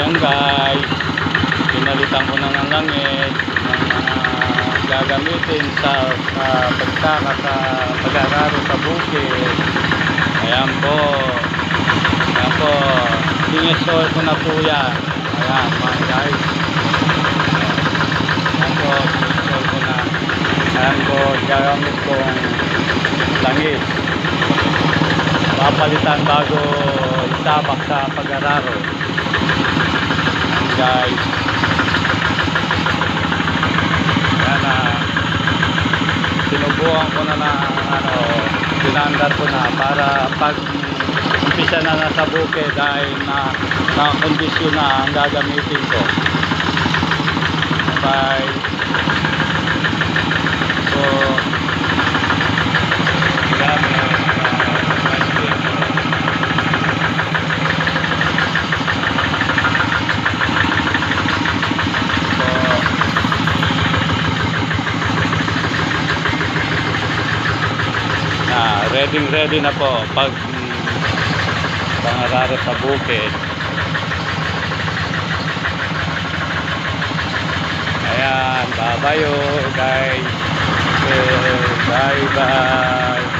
Ayan guys, pinalitan ko na ng langit ng gagamitin sa pag-araro sa bukid. Ayan po. Ayan po. Ininstall ko na po yan. Ayan mga guys. Ayan po, ininstall ko na. Ayan po, gagamit kong langis. Papalitan bago itabak sa pag-araro. Ayan guys. Ayan na. Sinubukan ko na pinandar ko na para pag umpisa na nasa bukid dahil na kondisyon na ang gagamitin ko. Bye. So yan, ready na po pag pangararo sa bukid. Ayan, bye bye guys. Okay, bye bye.